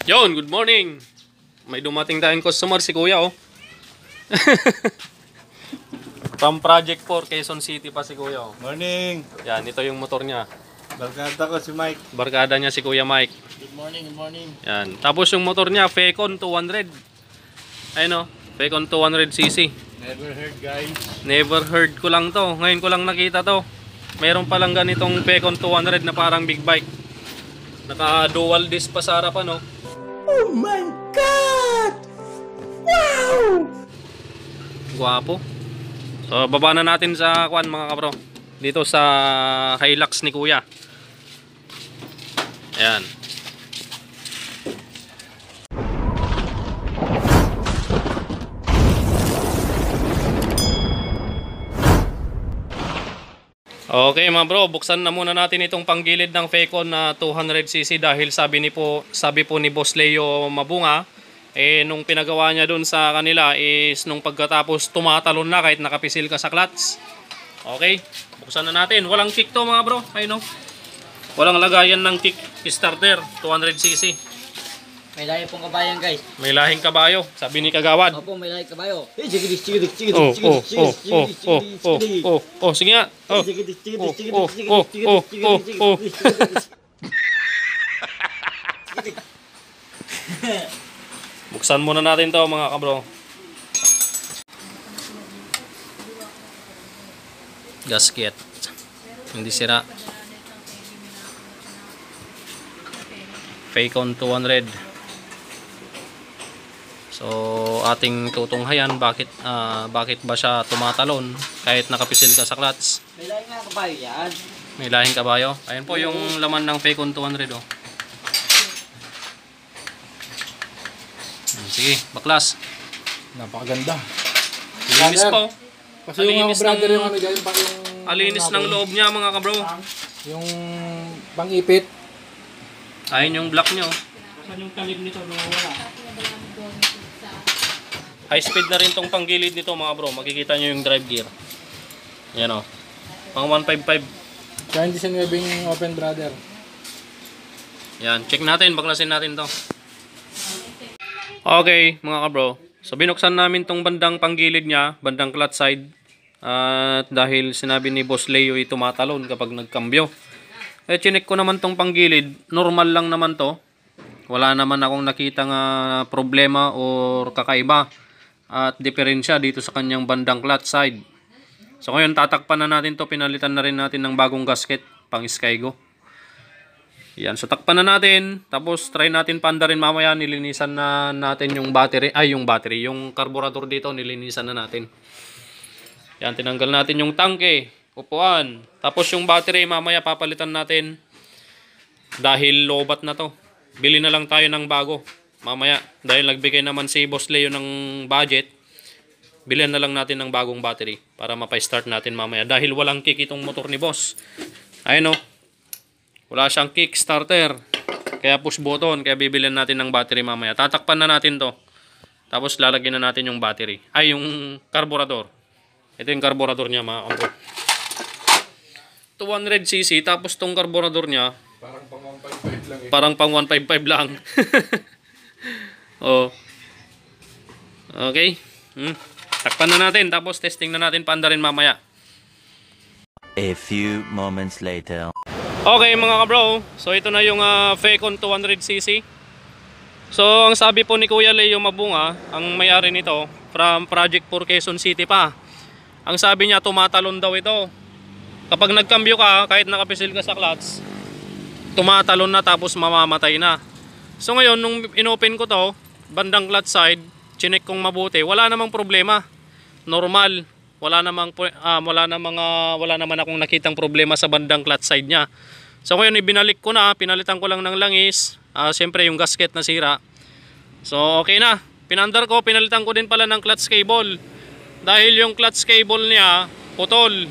Yon, good morning. May dumating tayong customer si Kuya oh. From Project 4 Quezon City pa si Kuya oh. Morning. Yan, ito yung motor niya. Barkada ko si Mike. Barkada niya si Kuya Mike. Good morning, good morning. Yan. Tapos yung motor niya, Fecon 200. Ayun oh, Fecon 200cc. Never heard, guys. Never heard ko lang to. Ngayon ko lang nakita to. Meron palang ganitong Fecon 200 na parang big bike. Naka dual disc pa sa harapan oh. Oh my God! Wow! Guwapo. So baba na natin sa kwan mga kabro. Dito sa Hilux ni Kuya. Ayan. Okay mga bro, buksan na muna natin itong panggilid ng Fecon na 200cc dahil sabi po ni Boss Leo Mabunga nung pinagawa niya dun sa kanila is nung pagkatapos tumatalon na kahit nakapisil ka sa clutch. Okay, buksan na natin. Walang kick to mga bro, ayun no. Walang lagayan ng kick starter, 200cc. May lahi pong kabayan, guys. May lahing kabayo, sabi ni Kagawad. Opo, may lahi kabayo. Chigidis, chigidis, chigidis, Oh, chigidis, chigidis, chigidis, chigidis, chigidis. sige nga. Oh, Chigidis, chigidis, oh, chigidis, oh, chigidis, oh, chigidis, oh, chigidis, oh, chigidis, chigidis. Buksan muna natin to mga kabro. Gasket. Hindi sira. Fecon 200. So ating tutunghayan bakit ba siya tumatalon kahit nakapisil ka sa clutch. May lahi nga kabayo yan. May lahing kabayo. Ayan po yung laman ng Fecon 200 oh. Sige, baklas. Napakaganda. Linis po. Kasi yung mga brother yung ano dyan, yung... Alinis ng loob niya mga kabro. Yung pang-ipit. Ayun yung block nyo. Saan yung talib nito? Wala. High speed na rin tong panggilid nito mga bro. Makikita nyo yung drive gear. Yan o. Pang 155. Kaya hindi sinwebing open, brother. Yan. Check natin. Baklasin natin to. Okay mga kabro. So binuksan namin tong bandang panggilid niya. Bandang clutch side. At dahil sinabi ni Boss Leo tumatalon kapag nagkambyo. Chinek ko naman tong panggilid. Normal lang naman to. Wala naman akong nakitang problema o kakaiba at diferensya dito sa kanyang bandang clutch side. So ngayon tatakpan na natin to. Pinalitan na rin natin ng bagong gasket pang Skygo. Yan. So takpan na natin. Tapos try natin paandarin mamaya. Nilinisan na natin yung battery. Yung carburetor dito nilinisan na natin. Yan. Tinanggal natin yung tangke. Upuan. Tapos yung battery mamaya papalitan natin. Dahil lobat na to. Bili na lang tayo ng bago. Mamaya. Dahil nagbigay naman si Boss Leo ng budget. Bilhin na lang natin ng bagong battery. Para mapa-start natin mamaya. Dahil walang kick itong motor ni Boss. Ayun o. Wala siyang kick starter. Kaya push button. Kaya bibilhin natin ng battery mamaya. Tatakpan na natin to. Tapos lalagyan na natin yung battery. Yung carburetor. Ito yung carburetor niya mga kabro. 200cc tapos tong carburetor niya Parang pang 155 lang eh. parang pang 155 lang. Oh. Okay. Takpan na natin tapos testing na natin paandarin mamaya. A few moments later. Okay mga kabro. So ito na yung Fecon 200cc. So ang sabi po ni Kuya Leo Mabunga, ang may-ari nito from Project 4 Quezon City pa. Ang sabi niya tumatalon daw ito. Kapag nagkambyo ka, kahit nakapisil ka sa clutch, tumatalon na tapos mamamatay na. So ngayon, nung inopen ko to, bandang clutch side, chinek kong mabuti, wala namang problema. Normal. Wala naman akong nakitang problema sa bandang clutch side niya. So ngayon, ibinalik ko na, pinalitan ko lang ng langis. Siyempre yung gasket na sira. So okay na. Pinandar ko, pinalitan ko din pala ng clutch cable. Dahil yung clutch cable niya, putol.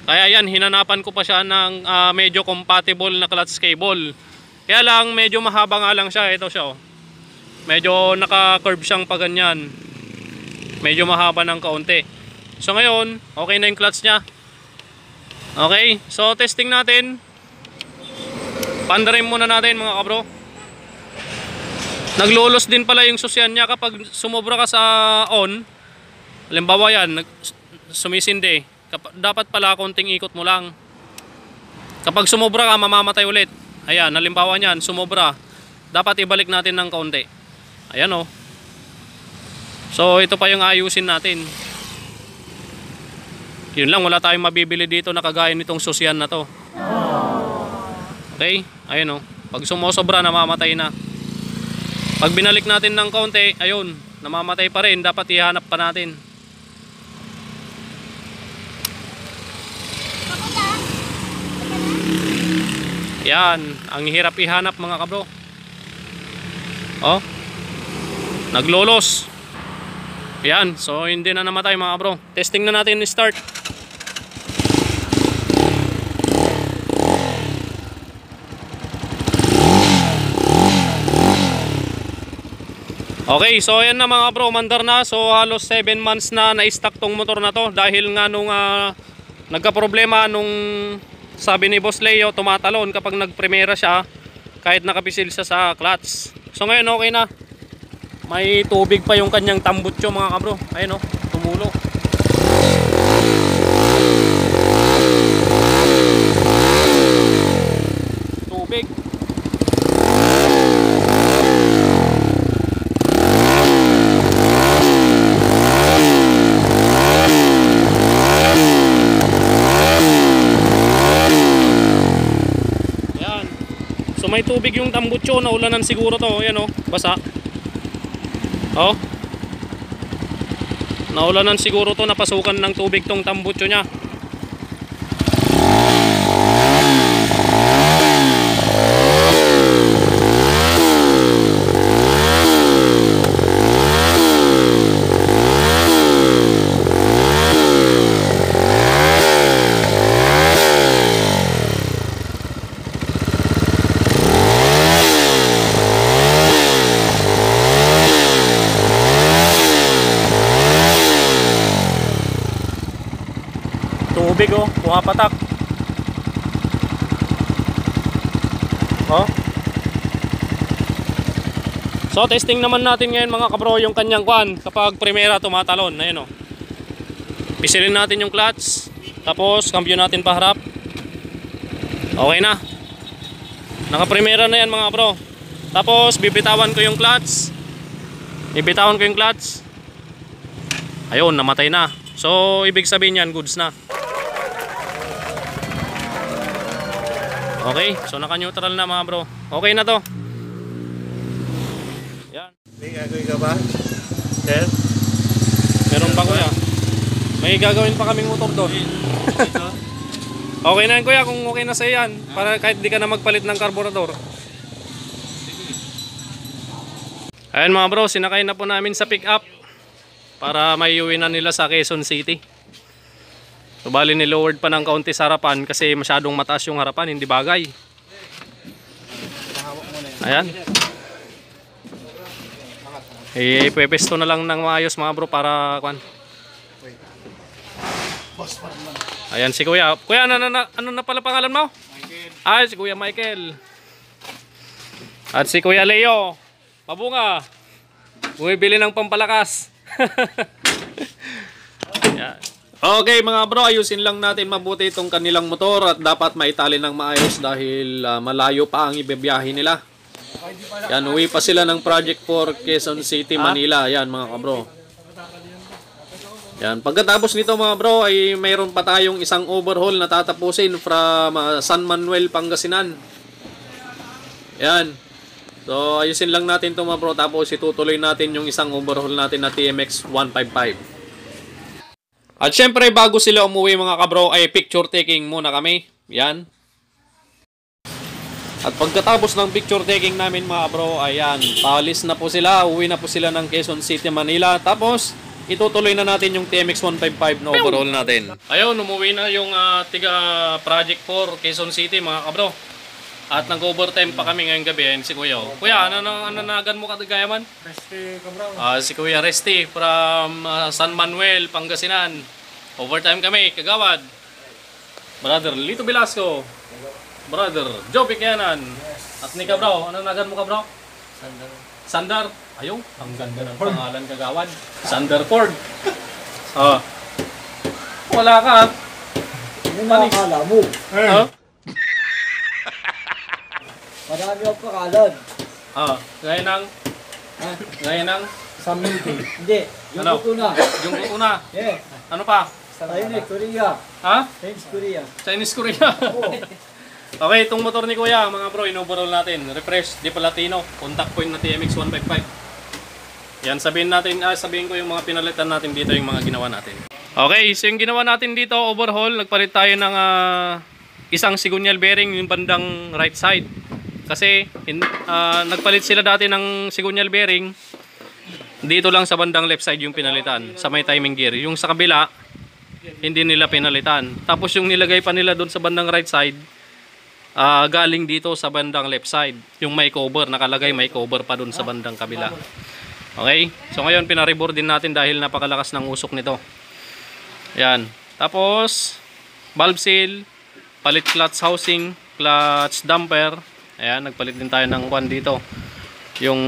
Kaya yan, hinanapan ko pa siya ng medyo compatible na clutch cable. Kaya lang, medyo mahaba nga lang siya. Ito siya oh. Medyo naka-curve siyang pa ganyan. Medyo mahaba ng kaunti. So ngayon, okay na yung clutch niya. Okay, so testing natin. Pandarin muna natin mga kabro. Naglolos din pala yung susyan niya kapag sumobra ka sa on. Halimbawa yan, sumisindi. Dapat pala konting ikot mo lang. Kapag sumobra ka, mamamatay ulit. Ayan, halimbawa niyan, sumobra. Dapat ibalik natin ng konti. Ayan o. So, ito pa yung ayusin natin. Yun lang, wala tayong mabibili dito na kagaya nitong susyan na to. Okay? Ayan o. Pag sumusobra, namamatay na. Pag binalik natin ng konti, ayun, namamatay pa rin. Dapat ihanap pa natin. Yan, ang hirap ihanap mga kabro. Oh. Naglolos. Yan, so hindi na namatay mga kabro. Testing na natin start. Okay, so ayan na mga bro, mandar na. So halos 7 months na na-stock tong motor na to dahil nga nung nagka-problema nung sabi ni Boss Leo, tumatalon kapag nagpremera siya kahit nakapisil siya sa clutch. So ngayon okay na. May tubig pa yung kanyang tambutso mga kabro. Ayun oh, tumulo. Tubig. So may tubig yung tambutso, naulanan siguro to. Ayan oh, basa. Oh. Naulanan siguro to, napasukan ng tubig tong tambutso niya. Tubig oh, pumapatak. Oh. So testing naman natin ngayon mga kabro yung kanyang kwan kapag primera tumatalon. Ayun oh. Pisilin natin yung clutch, tapos cambio natin paharap. Okay na. Naka-primera na yan mga kabro. Tapos bibitawan ko yung clutch. Bibitawan ko yung clutch. Ayun, namatay na. So ibig sabihin yan, goods na. Okay, so naka-neutral na mga bro. Okay na to. Yan. May gagawin ka ba? Sir? Meron pa kuya. May gagawin pa kaming motor doon. Okay na yan kuya, kung okay na sa yan. Para kahit di ka na magpalit ng karburador. Ayan mga bro, sinakay na po namin sa pick up. Para maiuwi na nila sa Quezon City. So bali ni-lowered pa ng kaunti sa harapan kasi masyadong mataas yung harapan, hindi bagay. Ayan. Ipepesto na lang ng maayos mga bro para kwan. Ayan si kuya. Kuya, ano na pala pangalan mo? Michael. Ay, si kuya Michael. At si kuya Leo. Pabunga. Bumibili ng pampalakas. Ayan. Okay mga bro, ayusin lang natin mabuti itong kanilang motor at dapat maitali ng maayos dahil malayo pa ang ibibiyahe nila. Yan, uwi pa sila ng Project 4 Quezon City, Manila. Yan mga kabro. Yan, pagkatapos nito mga bro ay mayroon pa tayong isang overhaul na tatapusin from San Manuel, Pangasinan. Yan. So ayusin lang natin ito mga bro, tapos itutuloy natin yung isang overhaul natin na TMX 155. At syempre bago sila umuwi mga kabro ay picture taking muna kami. Yan. At pagkatapos ng picture taking namin mga kabro, ayan, paalis na po sila. Uwi na po sila ng Quezon City, Manila. Tapos itutuloy na natin yung TMX 155 na overhaul natin. Ayun, umuwi na yung tiga Project 4 Quezon City mga kabro. At nag-overtime pa kami ngayong gabi. Ayan si Kuya. Kuya, ano nagan mo katigayaman? Resty ka bro. Si Kuya Resty from San Manuel, Pangasinan. Overtime kami, kagawad. Brother Lito Velasco. Brother Joe Picanan. At ni ka bro, ano nagan mo ka bro? Sandar. Ayun, ang ganda ng pangalan kagawad. Sander Ford. Oh. Wala ka. Ano nakakala mo? Oh. Marami akong pakalan. Oh, gaya ng Ha? gaya ng Hindi. Yung Ano? puto na. yung una. Yeah. Ano pa? Chinese Korea. Ha? Chinese Korea. Chinese Korea. Okay, itong motor ni Kuya, mga bro, in-overall natin. Refresh, Di Palatino, contact point na TMX 155. Yan, sabihin ko yung mga pinalitan natin dito, yung mga ginawa natin. Okay, so yung ginawa natin dito, overhaul, nagpalit tayo ng isang sigunyal bearing yung bandang right side. Kasi nagpalit sila dati ng sigunyal bearing, dito lang sa bandang left side yung pinalitan, sa may timing gear. Yung sa kabila, hindi nila pinalitan. Tapos yung nilagay pa nila doon sa bandang right side, galing dito sa bandang left side. Yung may cover, nakalagay may cover pa doon sa bandang kabila. Okay? So ngayon pinareboard din natin dahil napakalakas ng usok nito. Yan. Tapos valve seal, palit clutch housing, clutch damper. Ayan, nagpalit din tayo ng one dito. Yung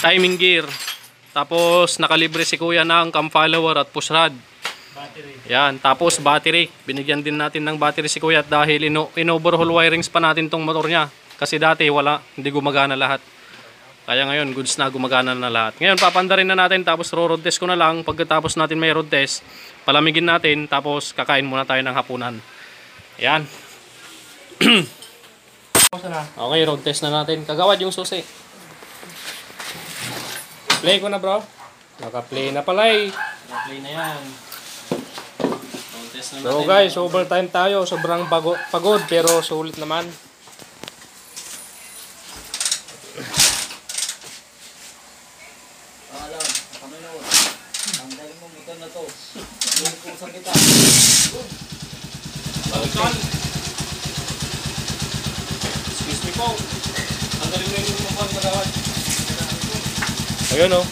timing gear. Tapos nakalibre si Kuya ng cam follower at push rod. Yan, tapos battery. Binigyan din natin ng battery si Kuya dahil in-overhaul wirings pa natin tong motor niya. Kasi dati hindi gumagana lahat. Kaya ngayon, goods na, gumagana na lahat. Ngayon, papandarin na natin, tapos road test ko na lang. Pagkatapos natin may road test, palamigin natin, tapos kakain muna tayo ng hapunan. Yan. Okay, road test na natin. Kagawad yung susi. Play ko na, bro. Naka-play na pala eh. Naka-play na yan. Road test na natin. So guys, overtime tayo. Sobrang pagod pero sulit naman. Pakalan. Panginoon. Ang dahil mo motor na to. Yung kusang kita. Balikan. Excuse me po. Ang galing na yung mukhang kagawad. Ayun oh.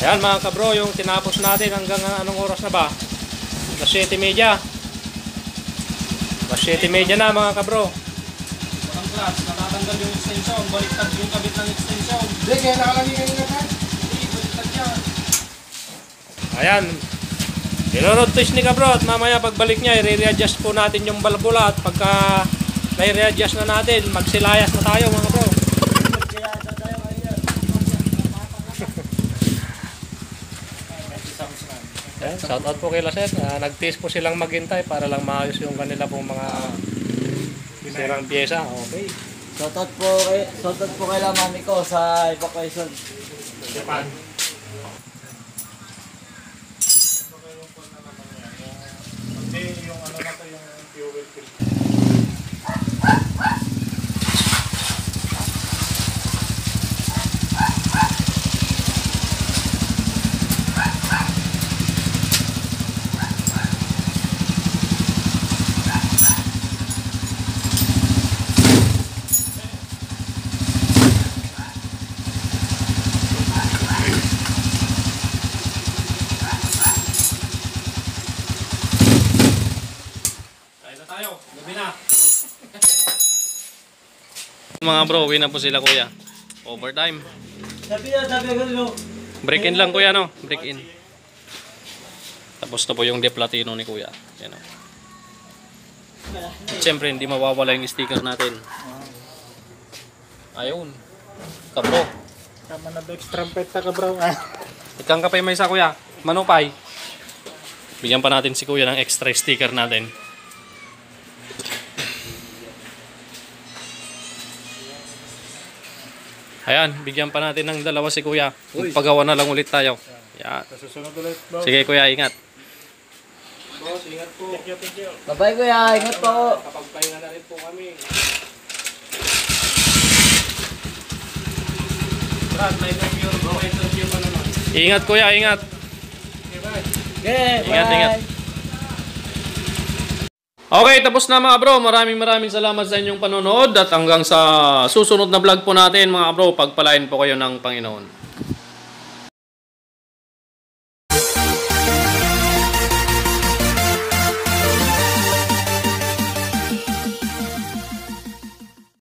Ayan mga kabro, yung tinapos natin hanggang anong oras na ba? Alas 7:30. Alas 7:30 na mga kabro. Walang class, natatanggal yung extension. Baliktad yung kabit ng extension. Hindi, kaya nakalagay kanina pa. Hindi, baliktad yan. Ayan. Ino-road test ni kabro at mamaya pagbalik niya, i-readjust po natin yung balbula at pagka na-readjust na natin, magsilayas na tayo mga kabro. Ayan, shout out po kay Laset. Nag-test po silang maghintay para lang maayos yung kanila pong mga sirang pyesa. Okay. Shoutout po kay la mami ko sa evacuation. Kain na tayo. Gabi na. Mga bro, uwi na po sila Kuya. Overtime. Sabi na. Break in lang Kuya, no? Break in. Tapos na po yung De Platino ni Kuya. Yan o. At syempre, hindi mawawala yung sticker natin. Ayun. Kabro. Tama na Bex trumpet ka bro. Ikang kapay may isa Kuya. Manupay. Bigyan pa natin si Kuya ng extra sticker natin. Ayan, bigyan pa natin ng dalawa si Kuya. Magpagawa na lang ulit tayo. Yan. Susunod ulit bro. Sige Kuya, ingat. Boss, ingat po. Thank you. Bye-bye kuya. Ingat po. Kapagpahinga na rin po kami. Ingat Kuya, ingat. Okay, Ingat, bye. ingat. Okay, tapos na mga bro. Maraming salamat sa inyong panonood at hanggang sa susunod na vlog po natin mga bro. Pagpalain po kayo ng Panginoon.